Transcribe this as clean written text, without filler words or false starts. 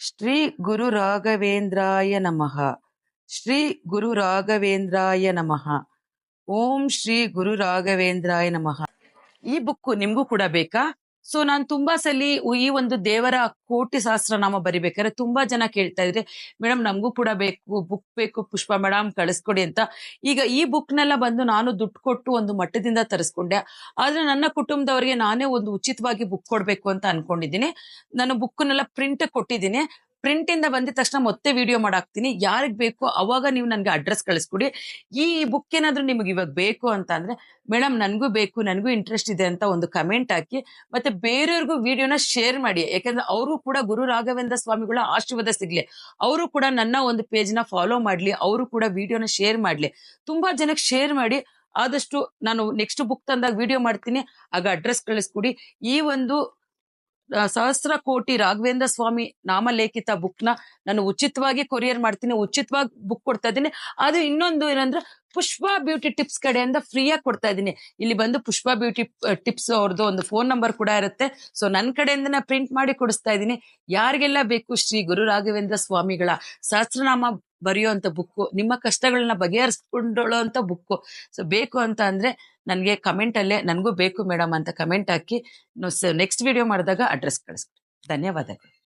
ಶ್ರೀ ಗುರು ರಾಘವೇಂದ್ರಾಯ ನಮಃ. ಶ್ರೀ ಗುರು ರಾಘವೇಂದ್ರಾಯ ನಮಃ. ಓಂ ಶ್ರೀ ಗುರು ರಾಘವೇಂದ್ರಾಯ ನಮಃ. ಈ ಬುಕ್ ನಿಮ್ಗೂ ಕೂಡ ಬೇಕಾ? ಸೊ ನಾನು ತುಂಬಾ ಸಲಿ ಈ ಒಂದು ದೇವರ ಕೋಟಿ ಸಹಸ್ರನಾಮ ಬರಿಬೇಕಾದ್ರೆ ತುಂಬಾ ಜನ ಕೇಳ್ತಾ ಇದ್ರೆ, ಮೇಡಮ್ ನಮಗೂ ಕೂಡ ಬೇಕು, ಬುಕ್ ಬೇಕು ಪುಷ್ಪ ಮೇಡಮ್ ಕಳಿಸ್ಕೊಡಿ ಅಂತ. ಈಗ ಈ ಬುಕ್ನೆಲ್ಲ ಬಂದು ನಾನು ದುಡ್ಡು ಕೊಟ್ಟು ಒಂದು ಮಟ್ಟದಿಂದ ತರಿಸ್ಕೊಂಡೆ. ಆದ್ರೆ ನನ್ನ ಕುಟುಂಬದವರಿಗೆ ನಾನೇ ಒಂದು ಉಚಿತವಾಗಿ ಬುಕ್ ಕೊಡ್ಬೇಕು ಅಂತ ಅನ್ಕೊಂಡಿದ್ದೀನಿ. ನಾನು ಬುಕ್ನೆಲ್ಲ ಪ್ರಿಂಟ್ ಕೊಟ್ಟಿದ್ದೀನಿ. ಪ್ರಿಂಟ್ ಇಂದ ಬಂದಿದ ತಕ್ಷಣ ಮತ್ತೆ ವಿಡಿಯೋ ಮಾಡಾಕ್ತೀನಿ. ಯಾರಿಗ್ ಬೇಕು ಅವಾಗ ನೀವು ನನ್ಗೆ ಅಡ್ರೆಸ್ ಕಳಿಸ್ಕೊಡಿ. ಈ ಬುಕ್ ಏನಾದ್ರೂ ನಿಮ್ಗೆ ಇವಾಗ ಬೇಕು ಅಂತ ಅಂದ್ರೆ, ಮೇಡಮ್ ನನ್ಗೂ ಬೇಕು, ನನ್ಗೂ ಇಂಟ್ರೆಸ್ಟ್ ಇದೆ ಅಂತ ಒಂದು ಕಮೆಂಟ್ ಹಾಕಿ, ಮತ್ತೆ ಬೇರೆಯವ್ರಿಗೂ ವಿಡಿಯೋನ ಶೇರ್ ಮಾಡಿ. ಯಾಕಂದ್ರೆ ಅವರು ಕೂಡ ಗುರು ರಾಘವೇಂದ್ರ ಸ್ವಾಮಿಗಳ ಆಶೀರ್ವಾದ ಸಿಗ್ಲಿ, ಅವರು ಕೂಡ ನನ್ನ ಒಂದು ಪೇಜ್ ನ ಫಾಲೋ ಮಾಡ್ಲಿ, ಅವರು ಕೂಡ ವಿಡಿಯೋನ ಶೇರ್ ಮಾಡ್ಲಿ. ತುಂಬಾ ಜನಕ್ಕೆ ಶೇರ್ ಮಾಡಿ. ಆದಷ್ಟು ನಾನು ನೆಕ್ಸ್ಟ್ ಬುಕ್ ತಂದಾಗ ವಿಡಿಯೋ ಮಾಡ್ತೀನಿ, ಆಗ ಅಡ್ರೆಸ್ ಕಳಿಸ್ಕೊಡಿ. ಈ ಒಂದು ಸಹಸ್ರ ಕೋಟಿ ರಾಘವೇಂದ್ರ ಸ್ವಾಮಿ ನಾಮಲೇಖಿತ ಬುಕ್ ನ ನಾನು ಉಚಿತವಾಗಿ ಕೊರಿಯರ್ ಮಾಡ್ತೀನಿ, ಉಚಿತವಾಗಿ ಬುಕ್ ಕೊಡ್ತಾ ಇದ್ದೀನಿ. ಅದು ಇನ್ನೊಂದು ಏನಂದ್ರೆ, ಪುಷ್ಪ ಬ್ಯೂಟಿ ಟಿಪ್ಸ್ ಕಡೆಯಿಂದ ಫ್ರೀಯಾಗಿ ಕೊಡ್ತಾ ಇದ್ದೀನಿ. ಇಲ್ಲಿ ಬಂದು ಪುಷ್ಪ ಬ್ಯೂಟಿ ಟಿಪ್ಸ್ ಅವ್ರದ್ದು ಒಂದು ಫೋನ್ ನಂಬರ್ ಕೂಡ ಇರುತ್ತೆ. ಸೊ ನನ್ನ ಕಡೆಯಿಂದ ಪ್ರಿಂಟ್ ಮಾಡಿ ಕೊಡಿಸ್ತಾ ಇದ್ದೀನಿ. ಯಾರಿಗೆಲ್ಲ ಬೇಕು ಶ್ರೀ ಗುರು ರಾಘವೇಂದ್ರ ಸ್ವಾಮಿಗಳ ಸಹಸ್ರನಾಮ ಬರೆಯುವಂತ ಬುಕ್, ನಿಮ್ಮ ಕಷ್ಟಗಳನ್ನ ಬಗೆಹರಿಸ್ಕೊಂಡೋಳೋ ಅಂತ ಬುಕ್ ಸೊ ಬೇಕು ಅಂತ ಅಂದ್ರೆ ನನಗೆ ಕಮೆಂಟ್ ಅಲ್ಲೇ ನನ್ಗೂ ಬೇಕು ಮೇಡಮ್ ಅಂತ ಕಮೆಂಟ್ ಹಾಕಿ ನೆಕ್ಸ್ಟ್ ವಿಡಿಯೋ ಮಾಡಿದಾಗ ಅಡ್ರೆಸ್ ಕಳಿಸ್ಕೊಡಿ. ಧನ್ಯವಾದಗಳು.